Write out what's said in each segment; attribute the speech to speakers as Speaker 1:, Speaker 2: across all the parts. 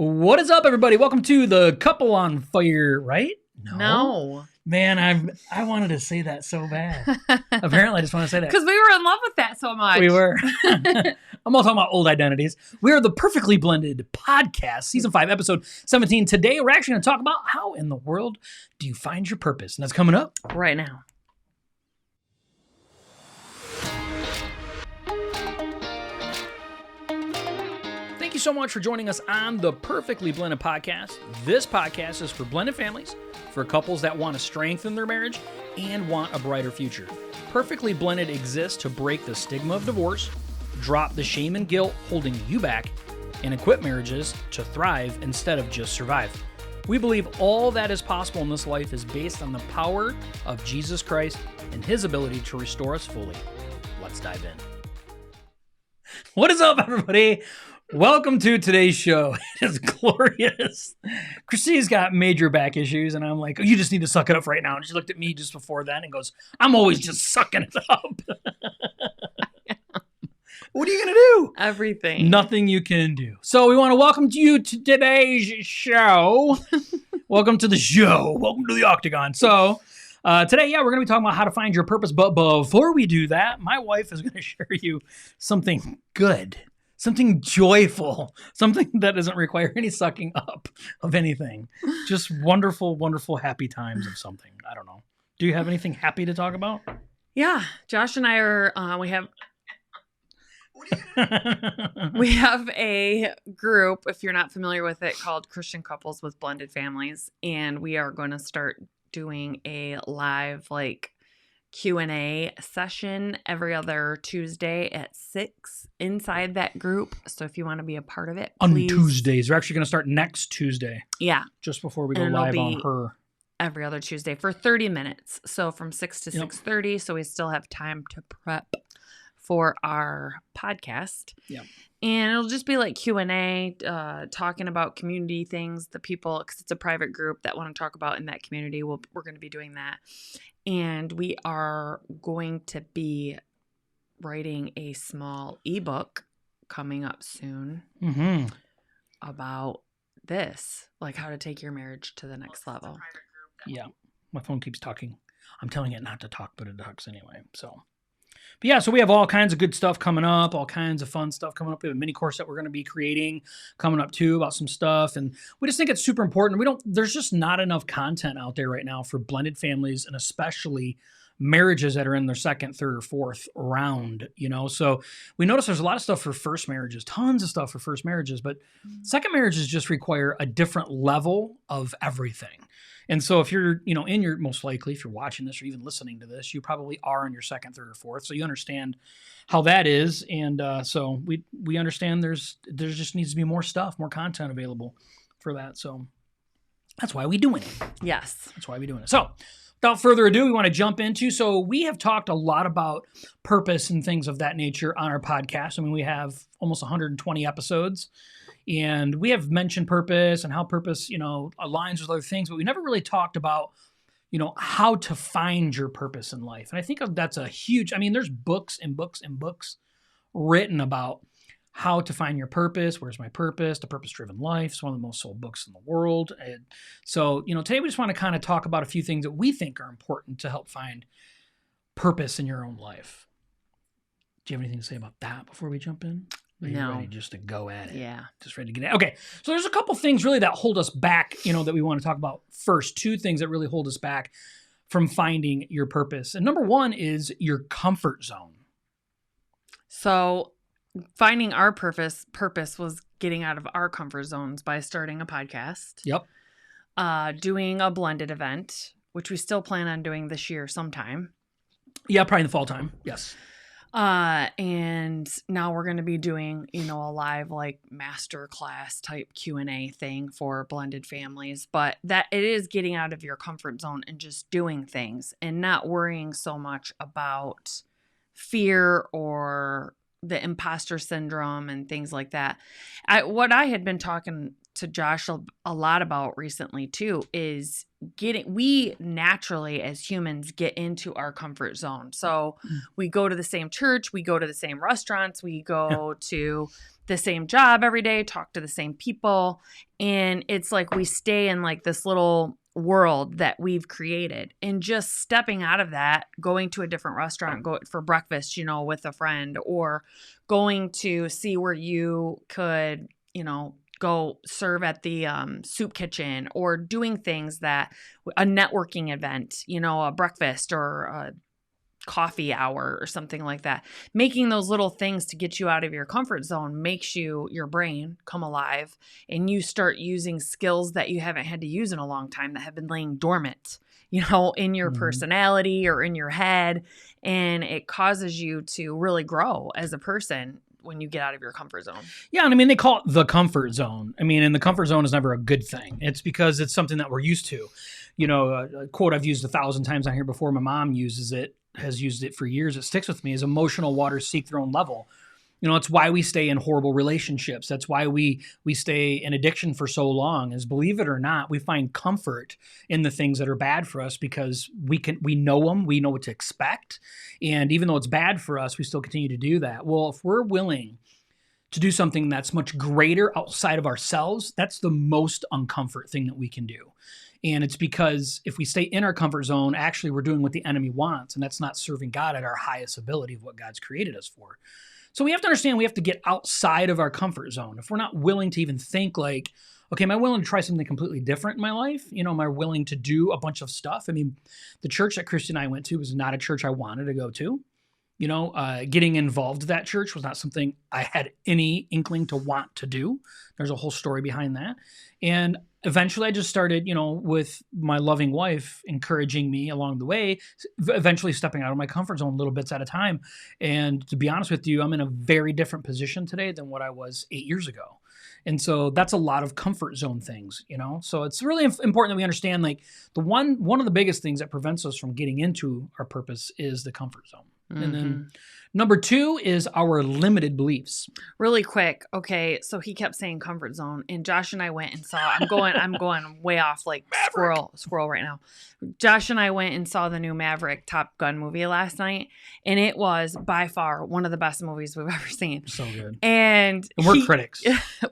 Speaker 1: What is up, everybody? Welcome to the Couple on Fire, right?
Speaker 2: No.
Speaker 1: Man, I wanted to say that so bad. Apparently, I just want to say that.
Speaker 2: Because we were in love with that so much.
Speaker 1: We were. I'm all talking about old identities. We are the Perfectly Blended Podcast, Season 5, Episode 17. Today, we're actually going to talk about how in the world do you find your purpose? And that's coming up
Speaker 2: right now.
Speaker 1: Thank you so much for joining us on the Perfectly Blended Podcast. This podcast is for blended families, for couples that want to strengthen their marriage and want a brighter future. Perfectly Blended exists to break the stigma of divorce, drop the shame and guilt holding you back, and equip marriages to thrive instead of just survive. We believe all that is possible in this life is based on the power of Jesus Christ and His ability to restore us fully. Let's dive in. What is up, everybody? Welcome to today's show. It is glorious. Christine's got major back issues, and I'm like, oh, you just need to suck it up right now. And she looked at me just before then and goes, I'm always just sucking it up. What are you going to do?
Speaker 2: Everything.
Speaker 1: Nothing you can do. So we want to welcome you to today's show. Welcome to the show. Welcome to the Octagon. So today, we're going to be talking about how to find your purpose. But before we do that, my wife is going to share you something good. Something joyful, something that doesn't require any sucking up of anything. Just wonderful, wonderful, happy times of something. I don't know. Do you have anything happy to talk about?
Speaker 2: Yeah. Josh and I are, we have a group, if you're not familiar with it, called Christian Couples with Blended Families. And we are going to start doing a live, Q&A session every other Tuesday at 6 inside that group. So if you want to be a part of it, please.
Speaker 1: On Tuesdays. We're actually going to start next Tuesday.
Speaker 2: Yeah.
Speaker 1: Just before we go live on her.
Speaker 2: Every other Tuesday for 30 minutes. So from 6 to 6:30. So we still have time to prep for our podcast.
Speaker 1: Yeah.
Speaker 2: And it'll just be like Q&A, talking about community things, the people, because it's a private group that want to talk about in that community. We're going to be doing that. And we are going to be writing a small ebook coming up soon about this, like how to take your marriage to the next level.
Speaker 1: Yeah. My phone keeps talking. I'm telling it not to talk, but it talks anyway. But yeah, so we have all kinds of good stuff coming up, all kinds of fun stuff coming up. We have a mini course that we're going to be creating coming up too about some stuff. And we just think it's super important. There's just not enough content out there right now for blended families and especially marriages that are in their second, third, or fourth round, So we notice there's a lot of stuff for first marriages, tons of stuff for first marriages, but second marriages just require a different level of everything. And so if you're, most likely, if you're watching this or even listening to this, you probably are in your second, third, or fourth. So you understand how that is. And so we understand there just needs to be more stuff, more content available for that. So that's why we're doing it.
Speaker 2: Yes.
Speaker 1: That's why we're doing it. So without further ado, we want to jump into. So we have talked a lot about purpose and things of that nature on our podcast. I mean, we have almost 120 episodes. And we have mentioned purpose and how purpose, aligns with other things, but we never really talked about, how to find your purpose in life. And I think that's a huge, there's books and books and books written about how to find your purpose. Where's my purpose? The Purpose-Driven Life. It's one of the most sold books in the world. And so, today we just want to kind of talk about a few things that we think are important to help find purpose in your own life. Do you have anything to say about that before we jump in? Are you ready just to go at it?
Speaker 2: Yeah.
Speaker 1: Just ready to get it. Okay. So there's a couple things really that hold us back, that we want to talk about first. Two things that really hold us back from finding your purpose. And number one is your comfort zone.
Speaker 2: So finding our purpose was getting out of our comfort zones by starting a podcast.
Speaker 1: Yep.
Speaker 2: Doing a blended event, which we still plan on doing this year sometime.
Speaker 1: Yeah, probably in the fall time. Yes.
Speaker 2: And now we're going to be doing, a live master class type Q&A thing for blended families, but that it is getting out of your comfort zone and just doing things and not worrying so much about fear or the imposter syndrome and things like that. What I had been talking to Josh a lot about recently too is we naturally as humans get into our comfort zone. So we go to the same church, we go to the same restaurants, we go to the same job every day, talk to the same people. And it's like we stay in like this little world that we've created, and just stepping out of that, going to a different restaurant, go for breakfast, with a friend, or going to see where you could, go serve at the soup kitchen, or doing things that a networking event, a breakfast or a coffee hour or something like that. Making those little things to get you out of your comfort zone makes your brain come alive, and you start using skills that you haven't had to use in a long time that have been laying dormant, in your personality or in your head. And it causes you to really grow as a person when you get out of your comfort zone.
Speaker 1: Yeah, and I mean, they call it the comfort zone. I mean, and the comfort zone is never a good thing. It's because it's something that we're used to. A quote I've used 1,000 times on here before. My mom has used it for years. It sticks with me, is emotional waters seek their own level. It's why we stay in horrible relationships. That's why we stay in addiction for so long, is, believe it or not, we find comfort in the things that are bad for us because we know them, we know what to expect. And even though it's bad for us, we still continue to do that. Well, if we're willing to do something that's much greater outside of ourselves, that's the most uncomfort thing that we can do. And it's because if we stay in our comfort zone, actually we're doing what the enemy wants, and that's not serving God at our highest ability of what God's created us for. So we have to understand we have to get outside of our comfort zone. If we're not willing to even think like, okay, am I willing to try something completely different in my life? Am I willing to do a bunch of stuff? I mean, the church that Christy and I went to was not a church I wanted to go to. Getting involved with that church was not something I had any inkling to want to do. There's a whole story behind that. And eventually I just started, with my loving wife encouraging me along the way, eventually stepping out of my comfort zone little bits at a time. And to be honest with you, I'm in a very different position today than what I was 8 years ago. And so that's a lot of comfort zone things, So it's really important that we understand, like, one of the biggest things that prevents us from getting into our purpose is the comfort zone. Mm-hmm. And then number 2 is our limited beliefs.
Speaker 2: Really quick. Okay. So he kept saying comfort zone, and Josh and I went and saw, I'm going way off like squirrel right now. Josh and I went and saw the new Maverick Top Gun movie last night, and it was by far one of the best movies we've ever seen.
Speaker 1: So good.
Speaker 2: And
Speaker 1: we're critics.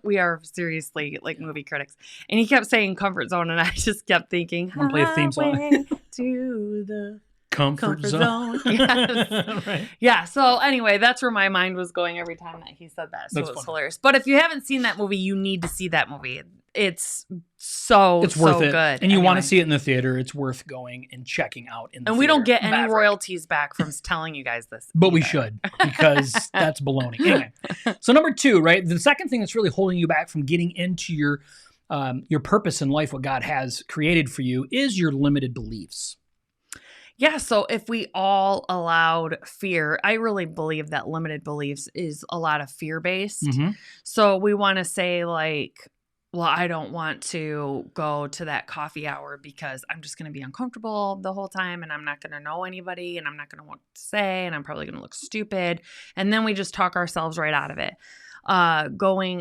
Speaker 2: We are seriously like movie critics. And he kept saying comfort zone, and I just kept thinking,
Speaker 1: want to play a theme song?
Speaker 2: To the
Speaker 1: comfort zone.
Speaker 2: Yes. Right. Yeah. So anyway, that's where my mind was going every time that he said that. So it's hilarious. But if you haven't seen that movie, you need to see that movie. It's worth it. Good.
Speaker 1: And you want to see it in the theater. It's worth going and checking out in the theater.
Speaker 2: And we don't get any royalties back from telling you guys this.
Speaker 1: But we should, because that's baloney. Anyway, so number 2, right? The second thing that's really holding you back from getting into your purpose in life, what God has created for you, is your limited beliefs.
Speaker 2: Yeah, so if we all allowed fear, I really believe that limited beliefs is a lot of fear-based. Mm-hmm. So we want to say like, well, I don't want to go to that coffee hour because I'm just going to be uncomfortable the whole time, and I'm not going to know anybody, and I'm not going to know what to say, and I'm probably going to look stupid. And then we just talk ourselves right out of it.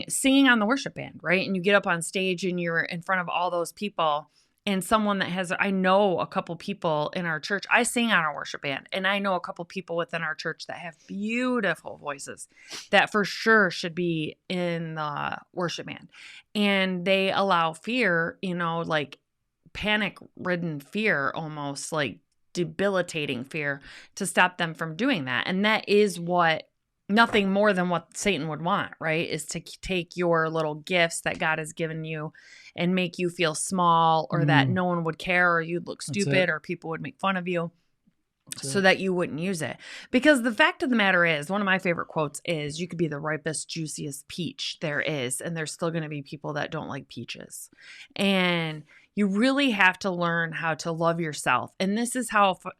Speaker 2: Singing on the worship band, right? And you get up on stage and you're in front of all those people. And someone that I know a couple people in our church, I sing on our worship band, and I know a couple people within our church that have beautiful voices that for sure should be in the worship band. And they allow fear, like panic-ridden fear, almost like debilitating fear, to stop them from doing that. And that is nothing more than what Satan would want, right? Is to take your little gifts that God has given you and make you feel small, or that no one would care, or you'd look stupid, or people would make fun of you, so that you wouldn't use it. Because the fact of the matter is, one of my favorite quotes is, you could be the ripest, juiciest peach there is, and there's still going to be people that don't like peaches. And you really have to learn how to love yourself. And this is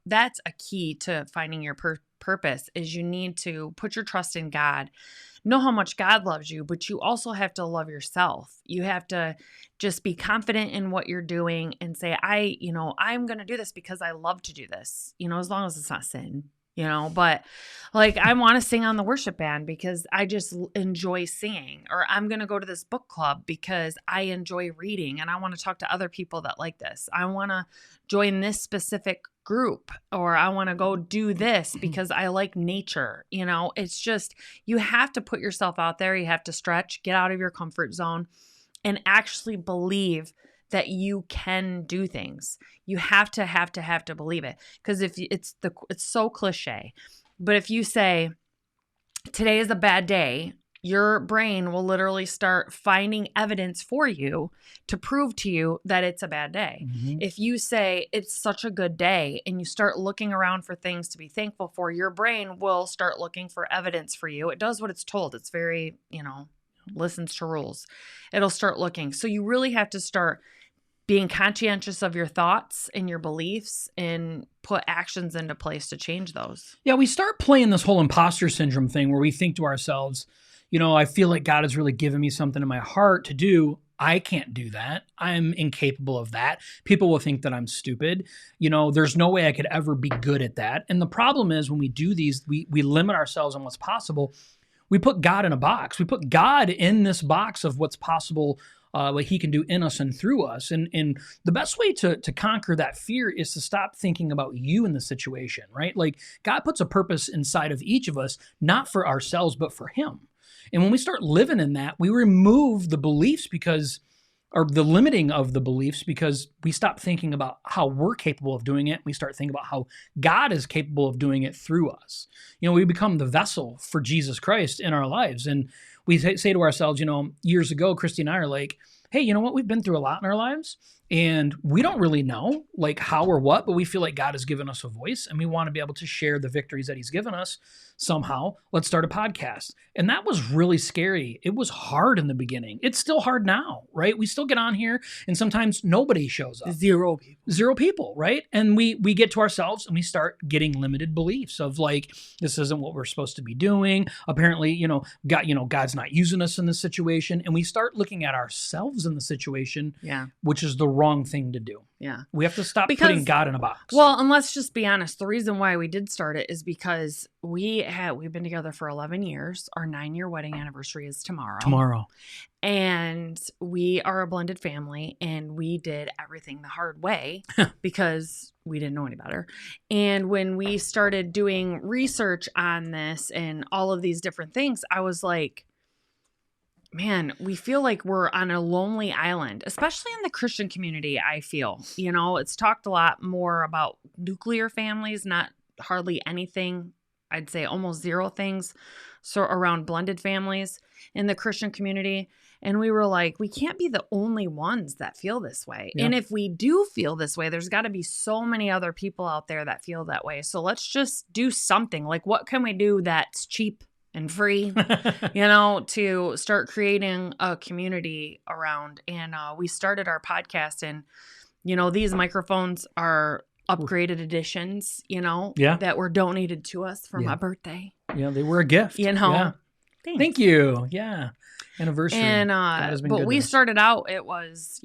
Speaker 2: that's a key to finding your purpose, is you need to put your trust in God, know how much God loves you, but you also have to love yourself. You have to just be confident in what you're doing and say, I'm going to do this because I love to do this, as long as it's not sin, but like I want to sing on the worship band because I just enjoy singing, or I'm going to go to this book club because I enjoy reading and I want to talk to other people that like this. I want to join this specific group, or I want to go do this because I like nature. It's just, you have to put yourself out there. You have to stretch, get out of your comfort zone, and actually believe that you can do things. You have to believe it. Because if it's so cliche, but if you say today is a bad day, your brain will literally start finding evidence for you to prove to you that it's a bad day.
Speaker 1: Mm-hmm.
Speaker 2: If you say it's such a good day and you start looking around for things to be thankful for, your brain will start looking for evidence for you. It does what it's told. It's very, listens to rules. It'll start looking. So you really have to start being conscientious of your thoughts and your beliefs and put actions into place to change those.
Speaker 1: Yeah, we start playing this whole imposter syndrome thing where we think to ourselves, I feel like God has really given me something in my heart to do. I can't do that. I'm incapable of that. People will think that I'm stupid. There's no way I could ever be good at that. And the problem is when we do these, we limit ourselves on what's possible. We put God in a box. We put God in this box of what's possible, what he can do in us and through us. And the best way to conquer that fear is to stop thinking about you in the situation, right? Like God puts a purpose inside of each of us, not for ourselves, but for him. And when we start living in that, we remove the beliefs or the limiting of the beliefs, because we stop thinking about how we're capable of doing it. We start thinking about how God is capable of doing it through us. We become the vessel for Jesus Christ in our lives. And we say to ourselves, years ago, Christy and I are like, hey, you know what? We've been through a lot in our lives and we don't really know like how or what, but we feel like God has given us a voice and we want to be able to share the victories that he's given us somehow. Let's start a podcast. And that was really scary. It was hard in the beginning. It's still hard now, right? We still get on here and sometimes nobody shows up. Zero people, right? And we get to ourselves and we start getting limited beliefs of like, this isn't what we're supposed to be doing. Apparently, God's not using us in this situation. And we start looking at ourselves in the situation, which is the wrong thing to do.
Speaker 2: Yeah.
Speaker 1: We have to stop putting God in a box.
Speaker 2: Well, and let's just be honest. The reason why we did start it is because we've been together for 11 years. Our 9-year wedding anniversary is tomorrow. And we are a blended family and we did everything the hard way because we didn't know any better. And when we started doing research on this and all of these different things, I was like, man, we feel like we're on a lonely island, especially in the Christian community, I feel. It's talked a lot more about nuclear families, not hardly anything. I'd say almost zero things around blended families in the Christian community. And we were like, we can't be the only ones that feel this way. Yeah. And if we do feel this way, there's got to be so many other people out there that feel that way. So let's just do something. Like, what can we do that's cheap and free, to start creating a community around. And we started our podcast and, these microphones are upgraded editions, that were donated to us for my birthday.
Speaker 1: Yeah, they were a gift.
Speaker 2: Yeah.
Speaker 1: Thank you. Yeah. Anniversary.
Speaker 2: And, but we started out, it was,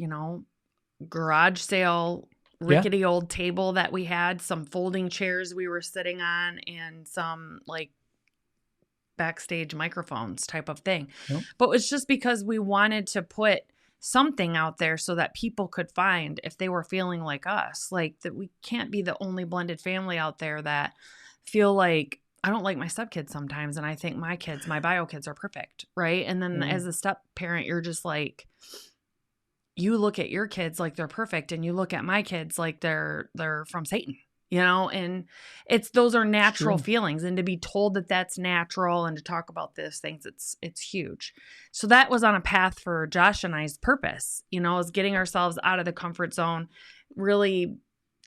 Speaker 2: garage sale, rickety old table that we had, some folding chairs we were sitting on, and some like backstage microphones type of thing. Yep. But it's just because we wanted to put something out there so that people could find if they were feeling like us, like that we can't be the only blended family out there that feel like, I don't like my stepkids sometimes. And I think my bio kids are perfect. Right. And then as a step parent, you're just like, you look at your kids like they're perfect. And you look at my kids like they're from Satan. And those are natural feelings, and to be told that that's natural and to talk about these things, it's huge. So that was on a path for Josh and I's purpose, is getting ourselves out of the comfort zone, really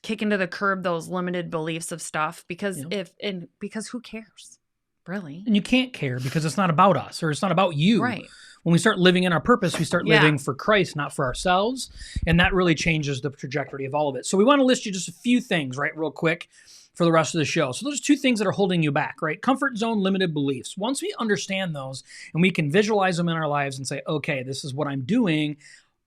Speaker 2: kicking to the curb those limited beliefs of stuff, because because who cares, really?
Speaker 1: And you can't care because it's not about us, or it's not about you.
Speaker 2: Right.
Speaker 1: When we start living in our purpose, we start living for Christ, not for ourselves. And that really changes the trajectory of all of it. So we want to list you just a few things, right, real quick for the rest of the show. So those are 2 things that are holding you back, right? Comfort zone, limited beliefs. Once we understand those and we can visualize them in our lives and say, okay, this is what I'm doing,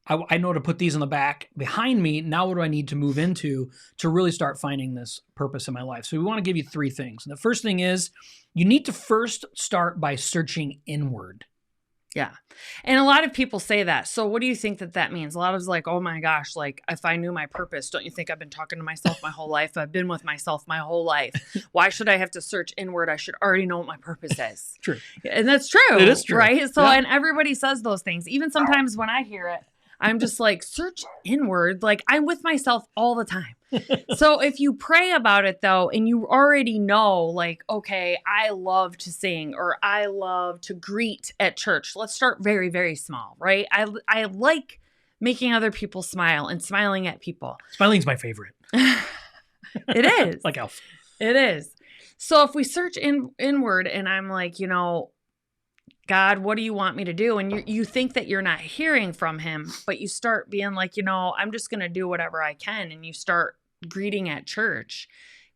Speaker 1: I know to put these in the back behind me. Now what do I need to move into to really start finding this purpose in my life? So we want to give you 3 things. And the first thing is you need to first start by searching inward.
Speaker 2: Yeah. And a lot of people say that. So what do you think that means? A lot of it's like, oh my gosh, like if I knew my purpose, don't you think I've been talking to myself my whole life? I've been with myself my whole life. Why should I have to search inward? I should already know what my purpose is.
Speaker 1: True.
Speaker 2: And that's true.
Speaker 1: It is true.
Speaker 2: Right? So,
Speaker 1: Yeah.
Speaker 2: and everybody says those things. Even sometimes when I hear it, I'm just like, search inward. Like I'm with myself all the time. So if you pray about it though, and you already know like, okay, I love to sing or I love to greet at church. Let's start very, very small, right? I like making other people smile and smiling at people.
Speaker 1: Smiling's my favorite.
Speaker 2: It is.
Speaker 1: Like Elf.
Speaker 2: It is. So if we search inward and I'm like, God, what do you want me to do? And you think that you're not hearing from him, but you start being like, I'm just going to do whatever I can. And you start greeting at church.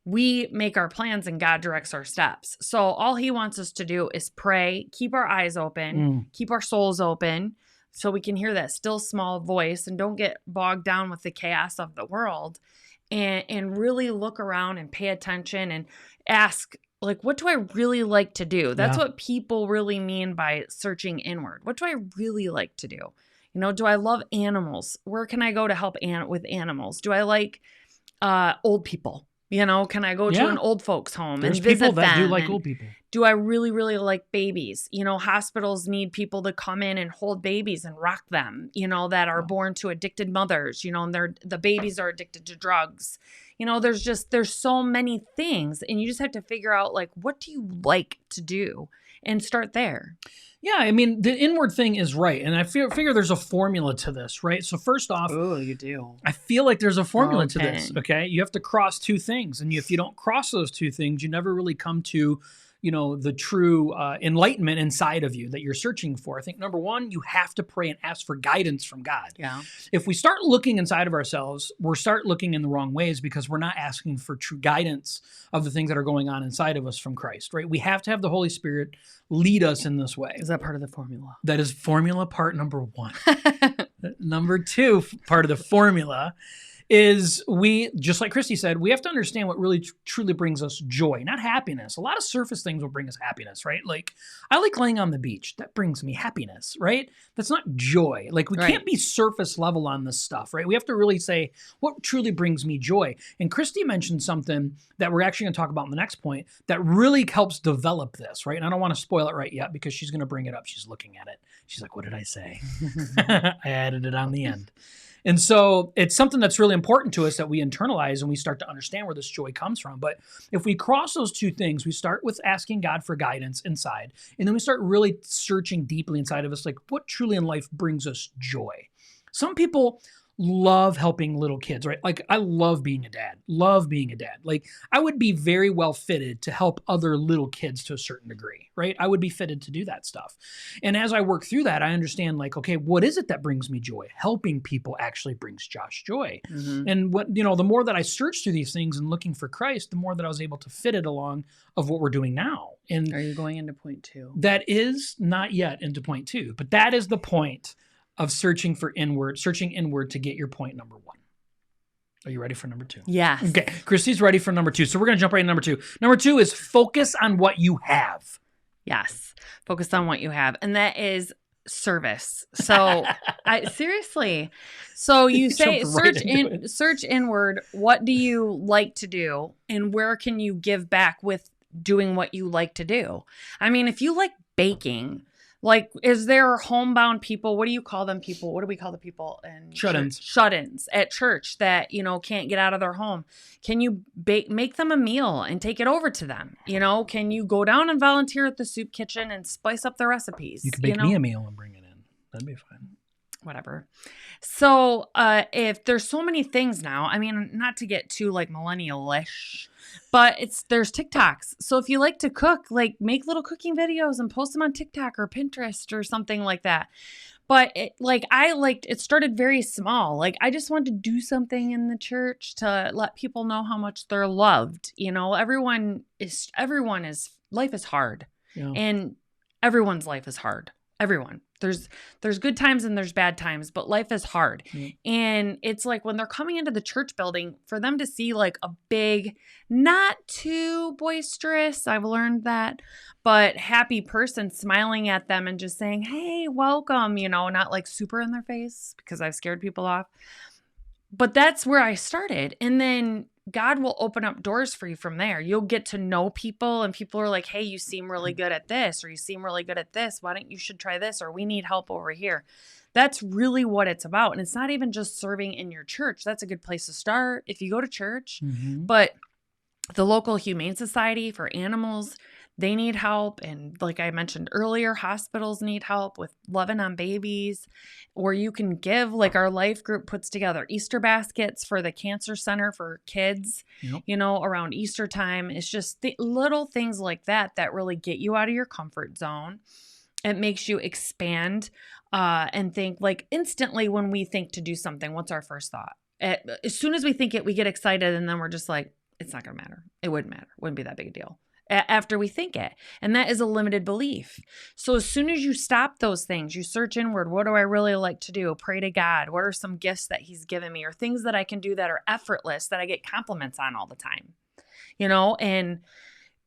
Speaker 2: We make our plans and God directs our steps. So all he wants us to do is pray, keep our eyes open, keep our souls open so we can hear that still small voice and don't get bogged down with the chaos of the world and really look around and pay attention and ask, like, what do I really like to do? That's what people really mean by searching inward. What do I really like to do? Do I love animals? Where can I go to help with animals? Do I like old people? Can I go to an old folks home
Speaker 1: There's
Speaker 2: and visit
Speaker 1: people that
Speaker 2: them?
Speaker 1: do like old people.
Speaker 2: Do I really, really like babies? Hospitals need people to come in and hold babies and rock them, that are born to addicted mothers, and the babies are addicted to drugs. There's so many things, and you just have to figure out like, what do you like to do and start there.
Speaker 1: Yeah, I mean, the inward thing is right. And I figure there's a formula to this, right? So first off,
Speaker 2: oh, you do.
Speaker 1: I feel like there's a formula to this, okay? You have to cross 2 things. And if you don't cross those 2 things, you never really come to, the true enlightenment inside of you that you're searching for. I think number 1, you have to pray and ask for guidance from God.
Speaker 2: Yeah.
Speaker 1: If we start looking inside of ourselves, we're start looking in the wrong ways because we're not asking for true guidance of the things that are going on inside of us from Christ, right? We have to have the Holy Spirit lead us in this way.
Speaker 2: Is that part of the formula?
Speaker 1: That is formula part number 1. Number 2 part of the formula is just like Christy said, we have to understand what really truly brings us joy, not happiness. A lot of surface things will bring us happiness, right? Like I like laying on the beach. That brings me happiness, right? That's not joy. Like we can't be surface level on this stuff, right? We have to really say what truly brings me joy. And Christy mentioned something that we're actually going to talk about in the next point that really helps develop this, right? And I don't want to spoil it right yet because she's going to bring it up. She's looking at it. She's like, what did I say? I added it on the end. And so it's something that's really important to us that we internalize and we start to understand where this joy comes from. But if we cross those 2 things, we start with asking God for guidance inside, and then we start really searching deeply inside of us, like what truly in life brings us joy. Some people love helping little kids, right? Like I love being a dad. Like I would be very well fitted to help other little kids to a certain degree, right? I would be fitted to do that stuff. And as I work through that, I understand like, okay, what is it that brings me joy? Helping people actually brings Josh joy. Mm-hmm. And what, the more that I search through these things and looking for Christ, the more that I was able to fit it along of what we're doing now. And
Speaker 2: are you going into point 2?
Speaker 1: That is not yet into point 2, but that is the point of searching inward to get your point number 1. Are you ready for number 2?
Speaker 2: Yes.
Speaker 1: Okay. Christy's ready for number 2. So we're going to jump right into number 2. Number 2 is focus on what you have.
Speaker 2: Yes. Focus on what you have. And that is service. So seriously. So you say search inward. What do you like to do? And where can you give back with doing what you like to do? I mean, if you like baking, like, is there homebound people? What do you call them people? What do we call the people in
Speaker 1: shut-ins?
Speaker 2: Shut-ins at church that, can't get out of their home. Can you make them a meal and take it over to them? Can you go down and volunteer at the soup kitchen and spice up the recipes?
Speaker 1: You could make me a meal and bring it in. That'd be fine.
Speaker 2: Whatever. So if there's so many things now, I mean, not to get too like millennial-ish, but there's TikToks. So if you like to cook, like make little cooking videos and post them on TikTok or Pinterest or something like that. But it started very small. Like I just wanted to do something in the church to let people know how much they're loved. Life is hard. Yeah. And everyone's life is hard. Everyone. There's good times and there's bad times, but life is hard.
Speaker 1: Mm.
Speaker 2: And it's like when they're coming into the church building, for them to see like a big, not too boisterous, I've learned that, but happy person smiling at them and just saying, hey, welcome, not like super in their face because I've scared people off. But that's where I started. And then God will open up doors for you from there. You'll get to know people, and people are like, hey, you seem really good at this, or you seem really good at this. Why don't you should try this? Or we need help over here. That's really what it's about. And it's not even just serving in your church. That's a good place to start if you go to church.
Speaker 1: Mm-hmm.
Speaker 2: But the local humane society for animals, they need help. And like I mentioned earlier, hospitals need help with loving on babies. Or you can give, like our life group puts together Easter baskets for the cancer center for kids,
Speaker 1: Yep.
Speaker 2: Around Easter time. It's just little things like that really get you out of your comfort zone. It makes you expand and think, like, instantly when we think to do something, what's our first thought? As soon as we think it, we get excited, and then we're just like, it's not going to matter. It wouldn't matter. Wouldn't be that big a deal. After we think it. And that is a limited belief. So as soon as you stop those things, you search inward, what do I really like to do? Pray to God. What are some gifts that he's given me, or things that I can do that are effortless, that I get compliments on all the time? And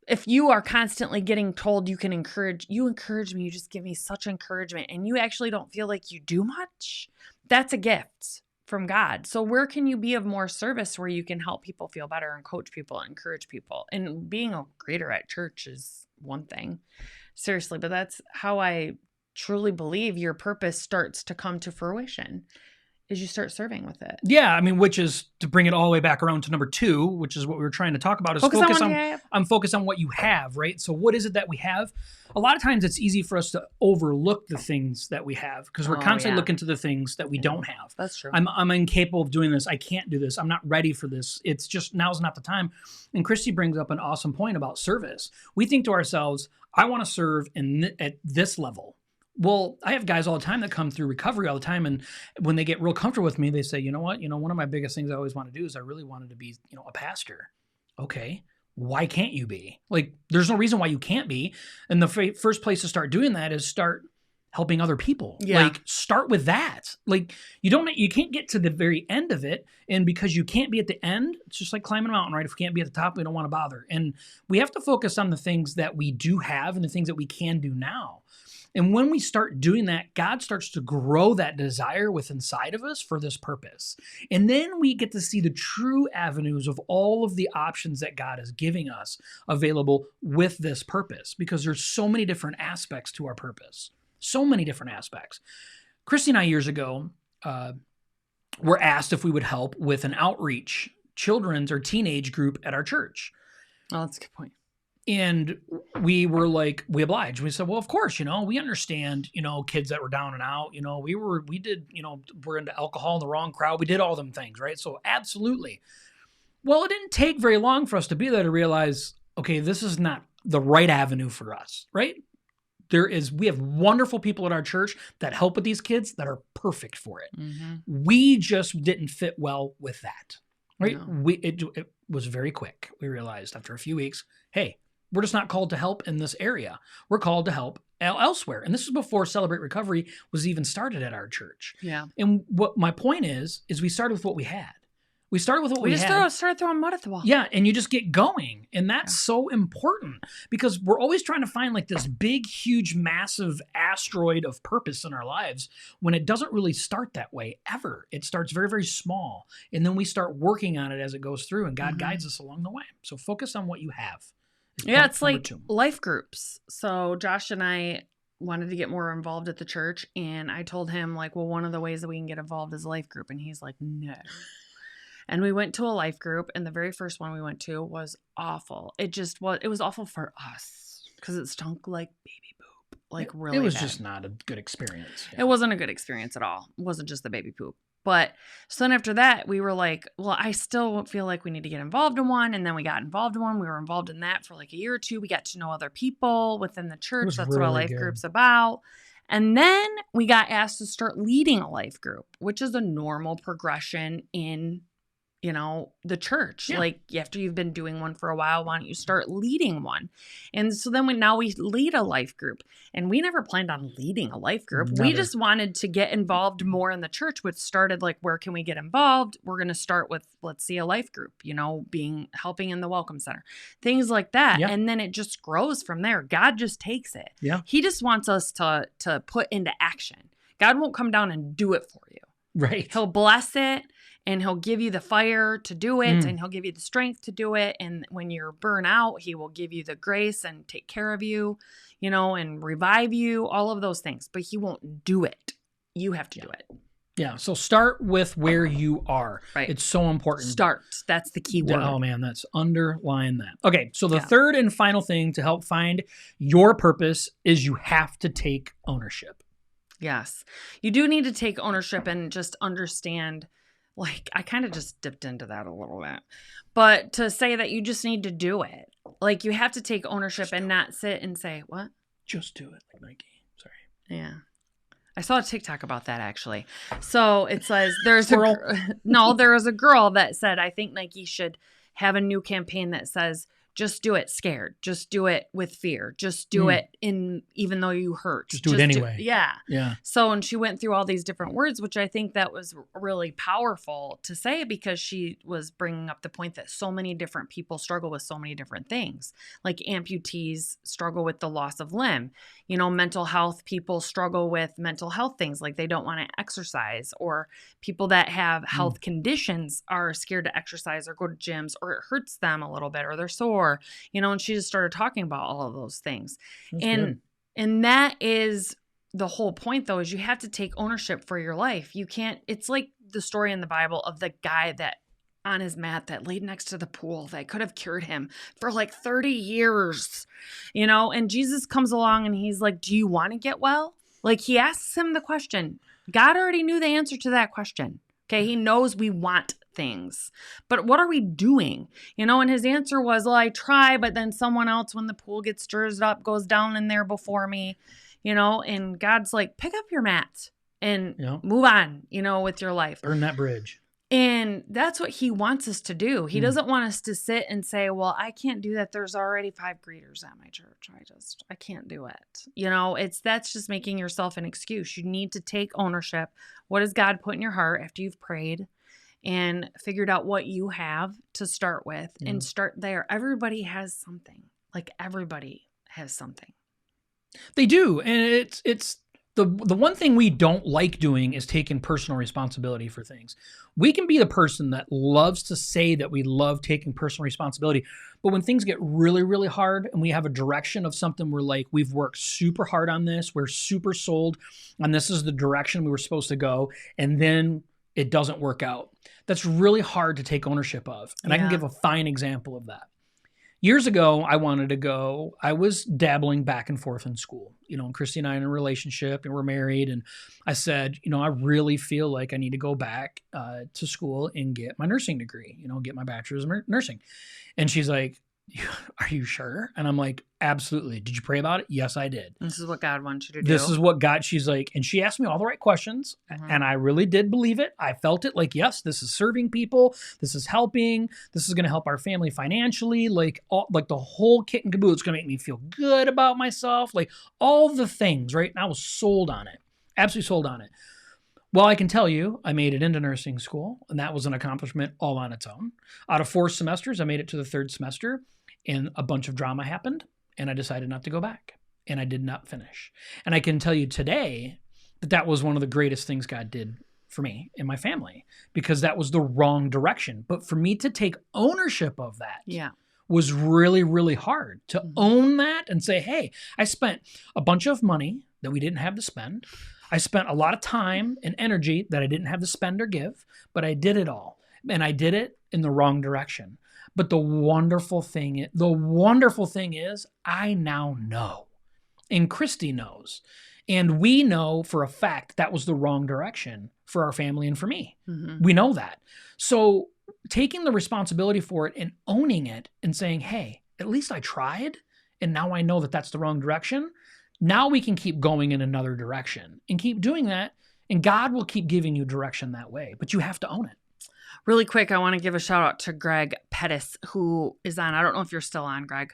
Speaker 2: if you are constantly getting told you encourage me, you just give me such encouragement, and you actually don't feel like you do much, that's a gift from God. So where can you be of more service where you can help people feel better and coach people and encourage people? And being a greeter at church is one thing. Seriously, but that's how I truly believe your purpose starts to come to fruition, is you start serving with it.
Speaker 1: Yeah, I mean, which is to bring it all the way back around to number 2, which is what we were trying to talk about, is I'm focused on what you have, right? So what is it that we have? A lot of times it's easy for us to overlook the things that we have because we're constantly looking to the things that we don't have.
Speaker 2: That's true.
Speaker 1: I'm incapable of doing this. I can't do this. I'm not ready for this. It's just, now's not the time. And Christy brings up an awesome point about service. We think to ourselves, I want to serve at this level. Well, I have guys all the time that come through recovery all the time, and when they get real comfortable with me, they say, you know what? One of my biggest things I always want to do is I really wanted to be, a pastor. Okay, why can't you be? Like, there's no reason why you can't be. And the first place to start doing that is start helping other people.
Speaker 2: Yeah.
Speaker 1: Like, start with that. Like, you can't get to the very end of it, and because you can't be at the end, it's just like climbing a mountain, right? If we can't be at the top, we don't want to bother. And we have to focus on the things that we do have and the things that we can do now. And when we start doing that, God starts to grow that desire within inside of us for this purpose. And then we get to see the true avenues of all of the options that God is giving us available with this purpose, because there's so many different aspects to our purpose. So many different aspects. Christy and I years ago were asked if we would help with an outreach children's or teenage group at our church.
Speaker 2: Oh, that's a good point.
Speaker 1: And we were like, we obliged. We said, well, of course, we understand, kids that were down and out, we're into alcohol in the wrong crowd. We did all them things, right? So absolutely. Well, it didn't take very long for us to be there to realize, okay, this is not the right avenue for us, right? We have wonderful people at our church that help with these kids that are perfect for it.
Speaker 2: Mm-hmm.
Speaker 1: We just didn't fit well with that, right?
Speaker 2: No.
Speaker 1: It was very quick. We realized after a few weeks, hey, we're just not called to help in this area. We're called to help elsewhere. And this is before Celebrate Recovery was even started at our church.
Speaker 2: Yeah.
Speaker 1: And what my point is we started with what we had. We started with what we had.
Speaker 2: We started throwing mud at the wall.
Speaker 1: Yeah, and you just get going. And that's so important because we're always trying to find like this big, huge, massive asteroid of purpose in our lives when it doesn't really start that way ever. It starts very, very small. And then we start working on it as it goes through, and God guides us along the way. So focus on what you have.
Speaker 2: Yeah, it's like 2. Life groups. So Josh and I wanted to get more involved at the church, and I told him, like, well, one of the ways that we can get involved is a life group. And he's like, no. And we went to a life group, and the very first one we went to was awful. It was awful for us because it stunk like baby poop. Like, really
Speaker 1: It was
Speaker 2: bad.
Speaker 1: just not a good experience. Yeah.
Speaker 2: It wasn't a good experience at all. It wasn't just the baby poop. But so then after that, we were like, well, I still feel like we need to get involved in one. And then we got involved in one. We were involved in that for like a year or 2. We got to know other people within the church. That's what a life group's about. And then we got asked to start leading a life group, which is a normal progression in the church.
Speaker 1: Yeah.
Speaker 2: Like after you've been doing one for a while, why don't you start leading one? And so then now we lead a life group, and we never planned on leading a life group. We
Speaker 1: Never.
Speaker 2: just wanted to get involved more in the church, which started like, where can we get involved? We're going to start with, let's see a life group, helping in the welcome center, things like that.
Speaker 1: Yeah.
Speaker 2: And then it just grows from there. God just takes it.
Speaker 1: Yeah.
Speaker 2: He just wants us to put into action. God won't come down and do it for you.
Speaker 1: Right.
Speaker 2: He'll bless it, and he'll give you the fire to do it, and he'll give you the strength to do it. And when you're burnt out, he will give you the grace and take care of you, and revive you, all of those things. But he won't do it. You have to do it.
Speaker 1: Yeah. So start with where you are.
Speaker 2: Right.
Speaker 1: It's so important.
Speaker 2: Start. That's the key word.
Speaker 1: Oh man, that's underline that. Okay. So the third and final thing to help find your purpose is you have to take ownership.
Speaker 2: Yes. You do need to take ownership and just understand, like, I kind of just dipped into that a little bit, but to say that you just need to do it. Like, you have to take ownership and not sit and say, what?
Speaker 1: Just do it, like Nike. Sorry.
Speaker 2: Yeah. I saw a TikTok about that, actually. So it says there was a girl that said, I think Nike should have a new campaign that says, just do it scared. Just do it with fear. Just do it even though you hurt.
Speaker 1: Just do it anyway.
Speaker 2: Yeah.
Speaker 1: Yeah.
Speaker 2: So, and she went through all these different words, which I think that was really powerful to say, because she was bringing up the point that so many different people struggle with so many different things. Like amputees struggle with the loss of limb. Mental health people struggle with mental health things, like they don't want to exercise, or people that have health conditions are scared to exercise or go to gyms, or it hurts them a little bit, or they're sore. And she just started talking about all of those things. And that is the whole point, though, is you have to take ownership for your life. You can't, it's like the story in the Bible of the guy that on his mat that laid next to the pool that could have cured him for like 30 years, and Jesus comes along and he's like, do you want to get well? Like, he asks him the question. God already knew the answer to that question. Okay. He knows we want things, but what are we doing? And his answer was, well, I try, but then someone else, when the pool gets stirred up, goes down in there before me, and God's like, pick up your mat and move on, with your life.
Speaker 1: Burn that bridge. And
Speaker 2: that's what he wants us to do. He doesn't want us to sit and say, well, I can't do that. There's already 5 greeters at my church. I can't do it. That's just making yourself an excuse. You need to take ownership. What does God put in your heart after you've prayed and figured out what you have to start with, and start there? Everybody has something. Like, everybody has something.
Speaker 1: They do. And it's the one thing we don't like doing is taking personal responsibility for things. We can be the person that loves to say that we love taking personal responsibility, but when things get really, really hard and we have a direction of something, we're like, we've worked super hard on this, we're super sold, and this is the direction we were supposed to go, and then it doesn't work out. That's really hard to take ownership of. And I can give a fine example of that. Years ago, I wanted to go. I was dabbling back and forth in school. And Christy and I are in a relationship, and we're married. And I said, I really feel like I need to go back to school and get my nursing degree, get my bachelor's in nursing. And she's like, are you sure? And I'm like, absolutely. Did you pray about it? Yes, I did.
Speaker 2: This is what God wants you to do.
Speaker 1: This is what God, she's like, and she asked me all the right questions, and I really did believe it. I felt it like, yes, this is serving people. This is helping. This is going to help our family financially. Like the whole kit and caboodle. It's going to make me feel good about myself. Like all the things, right? And I was sold on it. Absolutely sold on it. Well, I can tell you, I made it into nursing school, and that was an accomplishment all on its own. Out of 4 semesters, I made it to the 3rd semester, and a bunch of drama happened, and I decided not to go back, and I did not finish. And I can tell you today that was one of the greatest things God did for me and my family, because that was the wrong direction. But for me to take ownership of that was really, really hard, to own that and say, hey, I spent a bunch of money that we didn't have to spend. I spent a lot of time and energy that I didn't have to spend or give, but I did it all. And I did it in the wrong direction. But the wonderful thing is I now know, and Christy knows, and we know for a fact that was the wrong direction for our family and for me. We know that. So taking the responsibility for it and owning it and saying, hey, at least I tried, and now I know that that's the wrong direction. Now we can keep going in another direction and keep doing that, and God will keep giving you direction that way, but you have to own it.
Speaker 2: Really quick, I want to give a shout out to Greg Pettis, who is on. I don't know if you're still on, Greg,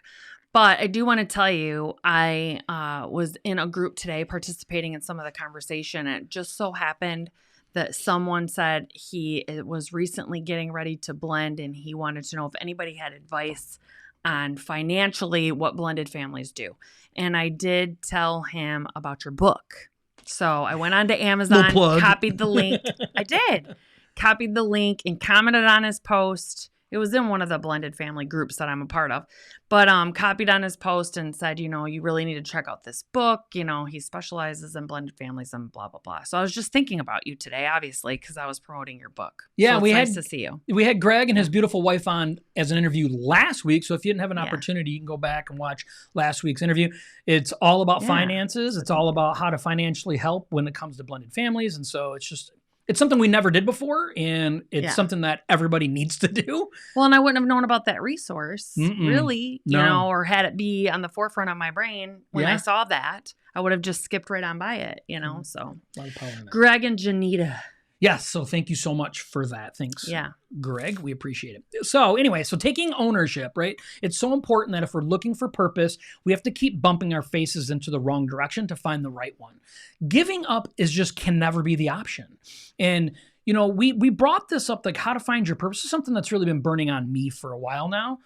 Speaker 2: but I do want to tell you, I was in a group today participating in some of the conversation. And it just so happened that someone said he was recently getting ready to blend, and he wanted to know if anybody had advice on financially what blended families do. And I did tell him about your book. So I went on to Amazon, copied the link. I did. Copied the link and commented on his post. It was in one of the blended family groups that I'm a part of, but copied on his post and said, you really need to check out this book. He specializes in blended families and blah, blah, blah. So I was just thinking about you today, obviously, because I was promoting your book.
Speaker 1: Yeah,
Speaker 2: so nice to see you.
Speaker 1: We had Greg and his beautiful wife on as an interview last week. So if you didn't have an opportunity, you can go back and watch last week's interview. It's all about finances. It's all about how to financially help when it comes to blended families. And so it's something we never did before, and it's something that everybody needs to do. Well,
Speaker 2: and I wouldn't have known about that resource, really, or had it be on the forefront of my brain when I saw that. I would have just skipped right on by it, so. A lot of power in that. Greg and Janita.
Speaker 1: Yes, so thank you so much for that. Thanks, Greg. We appreciate it. So anyway, taking ownership, right? It's so important that if we're looking for purpose, we have to keep bumping our faces into the wrong direction to find the right one. Giving up can never be the option. And, we brought this up, like how to find your purpose. Is something that's really been burning on me for a while now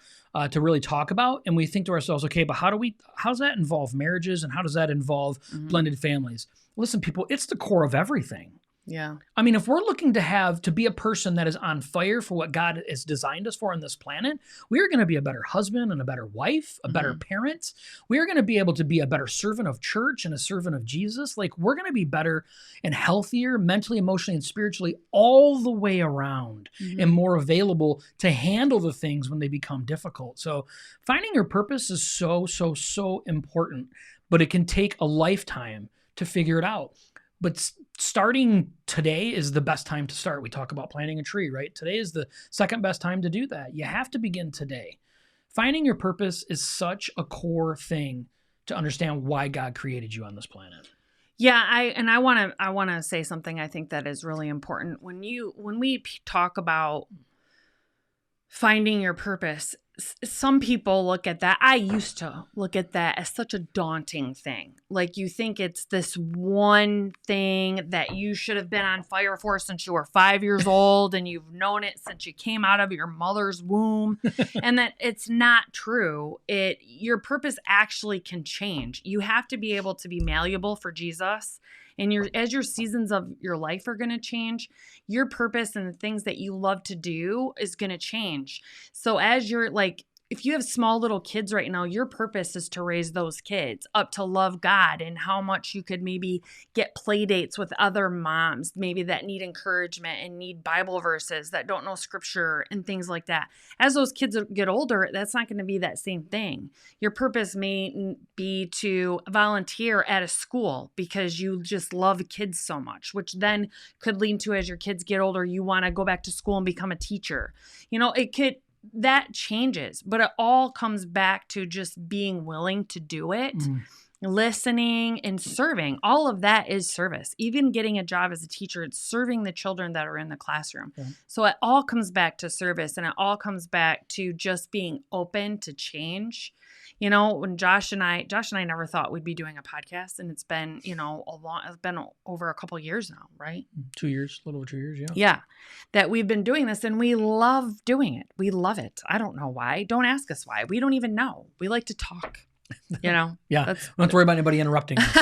Speaker 1: to really talk about. And we think to ourselves, okay, but how does that involve marriages, and how does that involve blended families? Listen, people, it's the core of everything.
Speaker 2: Yeah.
Speaker 1: I mean, if we're looking to be a person that is on fire for what God has designed us for on this planet, we are going to be a better husband and a better wife, a better parent. We are going to be able to be a better servant of church and a servant of Jesus. Like, we're going to be better and healthier mentally, emotionally, and spiritually all the way around, and more available to handle the things when they become difficult. So finding your purpose is so, so, so important, but it can take a lifetime to figure it out. But starting today is the best time to start. We talk about planting a tree, right? Today is the second best time to do that. You have to begin today. Finding your purpose is such a core thing to understand why God created you on this planet.
Speaker 2: Yeah, I want to say something I think that is really important. When we talk about finding your purpose, some people look at that. I used to look at that as such a daunting thing. Like, you think it's this one thing that you should have been on fire for since you were 5 years old, and you've known it since you came out of your mother's womb, and that it's not true. Your purpose actually can change. You have to be able to be malleable for Jesus. And as your seasons of your life are going to change, your purpose and the things that you love to do is going to change. So as you're if you have small little kids right now, your purpose is to raise those kids up to love God, and how much you could maybe get play dates with other moms, maybe that need encouragement and need Bible verses, that don't know scripture and things like that. As those kids get older, that's not going to be that same thing. Your purpose may be to volunteer at a school because you just love kids so much, which then could lead to, as your kids get older, you want to go back to school and become a teacher. That changes, but it all comes back to just being willing to do it, listening and serving. All of that is service. Even getting a job as a teacher, it's serving the children that are in the classroom. Okay. So it all comes back to service, and it all comes back to just being open to change. When Josh and I never thought we'd be doing a podcast, and it's been, it's been over a couple years now, right?
Speaker 1: 2 years, a little over 2 years, yeah.
Speaker 2: Yeah, that we've been doing this, and we love doing it. We love it. I don't know why. Don't ask us why. We don't even know. We like to talk,
Speaker 1: Yeah, don't have to worry about anybody interrupting us.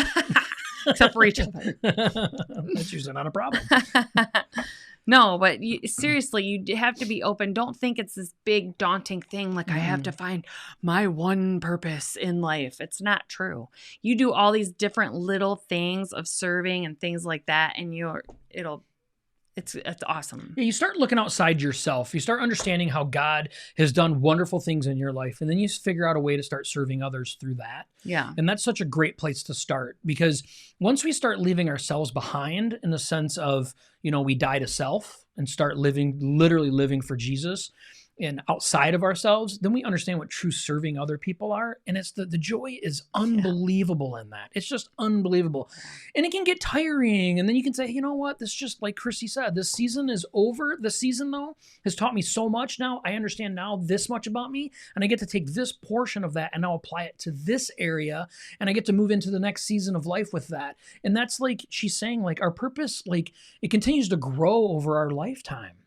Speaker 2: Except for each other.
Speaker 1: That's usually not a problem.
Speaker 2: No, but seriously, you have to be open. Don't think it's this big daunting thing like I have to find my one purpose in life. It's not true. You do all these different little things of serving and things like that, and it's awesome.
Speaker 1: Yeah, you start looking outside yourself. You start understanding how God has done wonderful things in your life, and then you figure out a way to start serving others through that.
Speaker 2: Yeah.
Speaker 1: And that's such a great place to start, because once we start leaving ourselves behind, in the sense of, we die to self and start literally living for Jesus, and outside of ourselves, then we understand what true serving other people are. And it's the joy is unbelievable in that. It's just unbelievable. And it can get tiring. And then you can say, you know what? This just like Christy said, this season is over. The season though has taught me so much now. I understand now this much about me, and I get to take this portion of that and now apply it to this area. And I get to move into the next season of life with that. And that's like, she's saying like our purpose, like it continues to grow over our lifetime.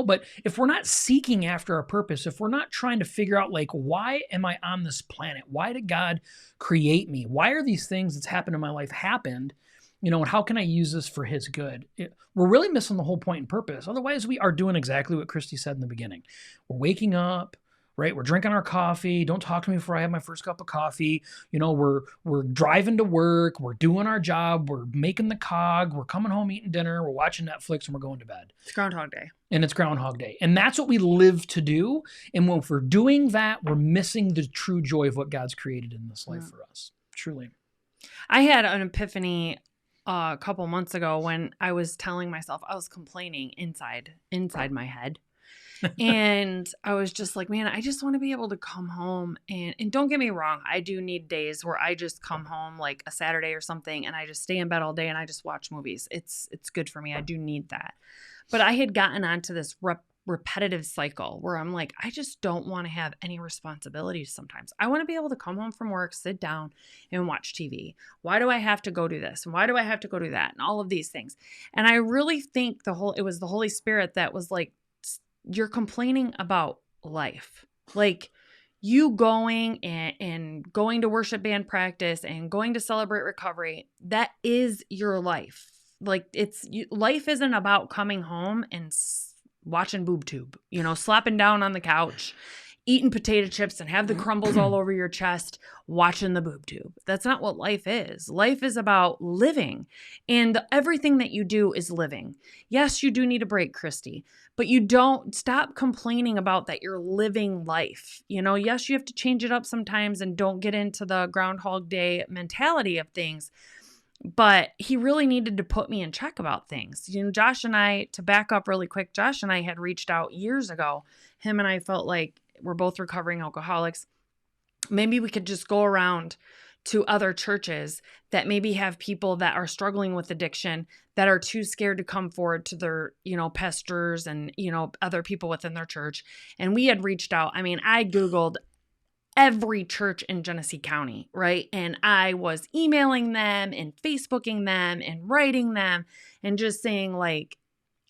Speaker 1: But if we're not seeking after our purpose, if we're not trying to figure out like, why am I on this planet? Why did God create me? Why are these things that's happened in my life happened? And how can I use this for his good? We're really missing the whole point and purpose. Otherwise, we are doing exactly what Christy said in the beginning. We're waking up, right? We're drinking our coffee. Don't talk to me before I have my first cup of coffee. We're driving to work. We're doing our job. We're making the cog. We're coming home, eating dinner. We're watching Netflix, and we're going to bed.
Speaker 2: It's Groundhog Day.
Speaker 1: And it's Groundhog Day. And that's what we live to do. And when we're doing that, we're missing the true joy of what God's created in this life for us. Truly.
Speaker 2: I had an epiphany a couple months ago when I was telling myself, I was complaining inside my head. And I was just like, man, I just want to be able to come home and don't get me wrong. I do need days where I just come home like a Saturday or something and I just stay in bed all day and I just watch movies. It's good for me. I do need that. But I had gotten onto this repetitive cycle where I'm like, I just don't want to have any responsibilities sometimes. I want to be able to come home from work, sit down and watch TV. Why do I have to go do this? And why do I have to go do that? And all of these things. And I really think it was the Holy Spirit that was like, you're complaining about life. Like you going and going to worship band practice and going to Celebrate Recovery, that is your life. Like life isn't about coming home and watching boob tube, slapping down on the couch, eating potato chips and have the crumbles all over your chest, watching the boob tube. That's not what life is. Life is about living, and everything that you do is living. Yes, you do need a break, Christy, but you don't stop complaining about that you're living life. Yes, you have to change it up sometimes and don't get into the Groundhog Day mentality of things. But he really needed to put me in check about things. Josh and I, to back up really quick, Josh and I had reached out years ago. Him and I felt like we're both recovering alcoholics. Maybe we could just go around to other churches that maybe have people that are struggling with addiction that are too scared to come forward to their, pastors and, other people within their church. And we had reached out. I mean, I Googled every church in Genesee County, right? And I was emailing them and Facebooking them and writing them and just saying like,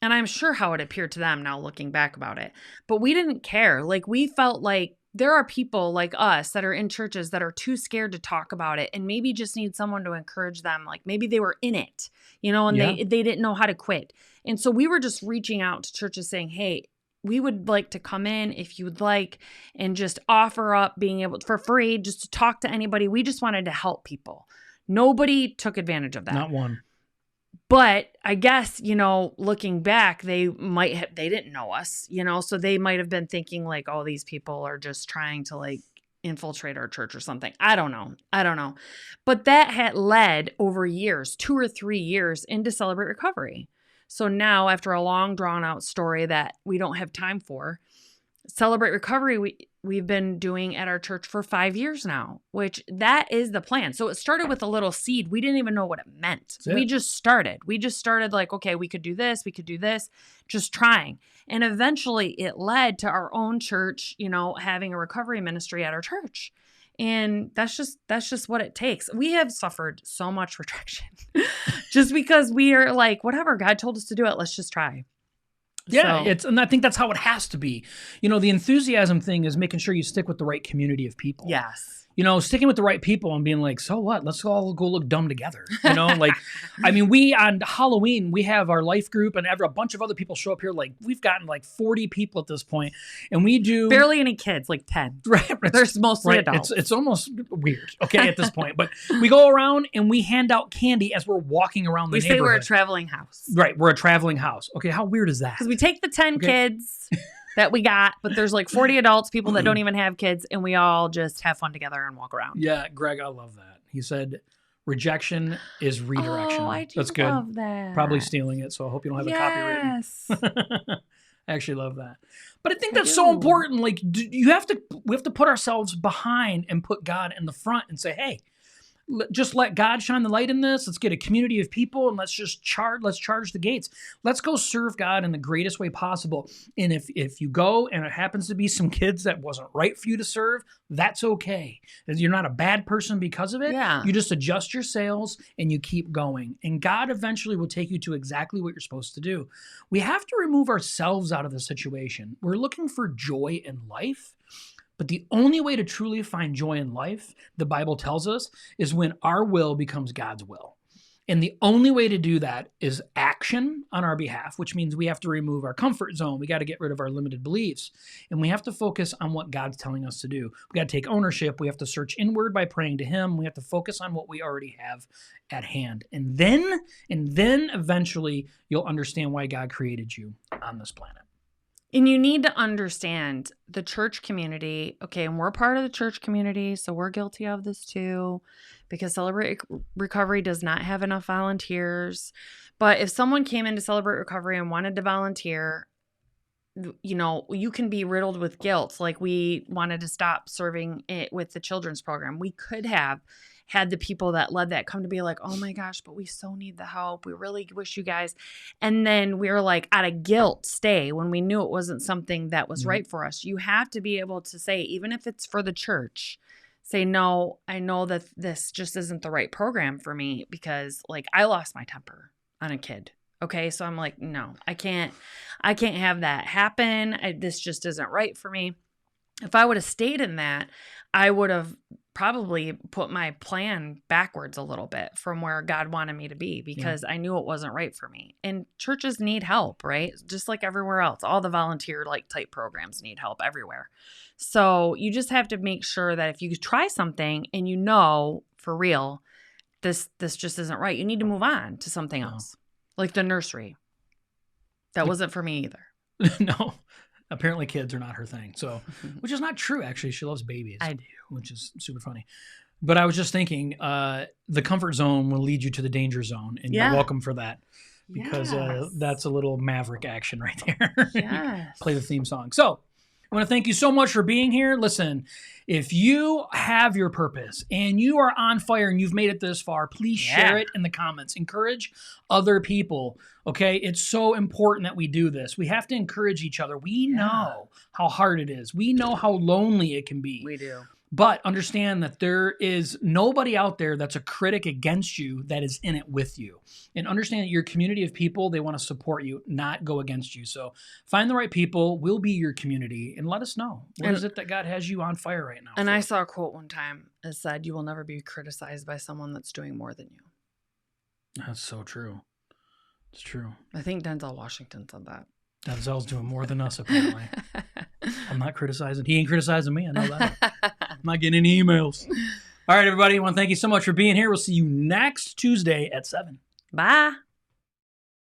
Speaker 2: and I'm sure how it appeared to them now looking back about it, but we didn't care. Like we felt like there are people like us that are in churches that are too scared to talk about it and maybe just need someone to encourage them. Like maybe they were in it, and they didn't know how to quit. And so we were just reaching out to churches saying, hey, we would like to come in if you would like and just offer up being able for free, just to talk to anybody. We just wanted to help people. Nobody took advantage of that.
Speaker 1: Not one.
Speaker 2: But I guess, looking back, they didn't know us, so they might have been thinking like, oh, these people are just trying to like infiltrate our church or something. I don't know. But that had led over years, 2 or 3 years into Celebrate Recovery. So now after a long drawn out story that we don't have time for, Celebrate Recovery, we've been doing at our church for 5 years now, which that is the plan. So it started with a little seed. We didn't even know what it meant. We just started. Like, okay, we could do this, just trying. And eventually it led to our own church, having a recovery ministry at our church. And that's just what it takes. We have suffered so much rejection just because we are like, whatever, God told us to do it. Let's just try.
Speaker 1: Yeah, and I think that's how it has to be. The enthusiasm thing is making sure you stick with the right community of people.
Speaker 2: Yes.
Speaker 1: Sticking with the right people and being like, so what? Let's all go look dumb together. We on Halloween, we have our life group and a bunch of other people show up here. Like we've gotten like 40 people at this point, and we do
Speaker 2: barely any kids, like 10.
Speaker 1: Right.
Speaker 2: There's mostly adults.
Speaker 1: It's almost weird. Okay. At this point, but we go around and we hand out candy as we're walking around the neighborhood.
Speaker 2: We say we're a traveling house.
Speaker 1: Right. We're a traveling house. Okay. How weird is that?
Speaker 2: Because we take the 10 kids that we got, but there's like 40 adults, people that don't even have kids, and we all just have fun together and walk around.
Speaker 1: Yeah, Greg, I love that. He said, rejection is redirection.
Speaker 2: Oh, I do
Speaker 1: That's good.
Speaker 2: love that.
Speaker 1: Probably stealing it, so I hope you don't have it copywritten. I actually love that. But I think
Speaker 2: I
Speaker 1: that's so
Speaker 2: do.
Speaker 1: important. Like we have to put ourselves behind and put God in the front and say, hey, just let God shine the light in this. Let's get a community of people and let's charge the gates. Let's go serve God in the greatest way possible. And if you go and it happens to be some kids that wasn't right for you to serve, that's okay. You're not a bad person because of it.
Speaker 2: Yeah.
Speaker 1: You just adjust your sails and you keep going. And God eventually will take you to exactly what you're supposed to do. We have to remove ourselves out of the situation. We're looking for joy in life. But the only way to truly find joy in life, the Bible tells us, is when our will becomes God's will. And the only way to do that is action on our behalf, which means we have to remove our comfort zone. We got to get rid of our limited beliefs. And we have to focus on what God's telling us to do. We got to take ownership. We have to search inward by praying to Him. We have to focus on what we already have at hand. And then eventually you'll understand why God created you on this planet.
Speaker 2: And you need to understand the church community. Okay, and we're part of the church community, so we're guilty of this too, because Celebrate Recovery does not have enough volunteers. But if someone came into Celebrate Recovery and wanted to volunteer, you know, you can be riddled with guilt. Like we wanted to stop serving it with the children's program. We could have had the people that led that come to be like, oh my gosh, but we so need the help. We really wish you guys. And then we were like, out of guilt, stay when we knew it wasn't something that was right for us. You have to be able to say, even if it's for the church, say, no, I know that this just isn't the right program for me because like I lost my temper on a kid. Okay. So I'm like, no, I can't have that happen. This just isn't right for me. If I would have stayed in that, I would have probably put my plan backwards a little bit from where God wanted me to be because I knew it wasn't right for me. And churches need help, right? Just like everywhere else. All the volunteer like type programs need help everywhere. So you just have to make sure that if you try something and you know for real, this just isn't right, you need to move on to something else. Like the nursery. That wasn't for me either.
Speaker 1: No. Apparently kids are not her thing. So, which is not true, actually. She loves babies.
Speaker 2: I do.
Speaker 1: Which is super funny. But I was just thinking, the comfort zone will lead you to the danger zone. And you're welcome for that. Because that's a little Maverick action right there.
Speaker 2: Yes.
Speaker 1: Play the theme song. So, I want to thank you so much for being here. Listen, if you have your purpose and you are on fire and you've made it this far, please share it in the comments. Encourage other people, okay? It's so important that we do this. We have to encourage each other. We know how hard it is. We know how lonely it can be.
Speaker 2: We do.
Speaker 1: But understand that there is nobody out there that's a critic against you that is in it with you. And understand that your community of people, they want to support you, not go against you. So find the right people. We'll be your community. And let us know. What is it that God has you on fire right now?
Speaker 2: And I saw a quote one time that said, you will never be criticized by someone that's doing more than you.
Speaker 1: That's so true. It's true.
Speaker 2: I think Denzel Washington said that.
Speaker 1: Denzel's doing more than us, apparently. I'm not criticizing. He ain't criticizing me. I know that. I'm not getting any emails. All right, everybody. I want to thank you so much for being here. We'll see you next Tuesday at 7.
Speaker 2: Bye.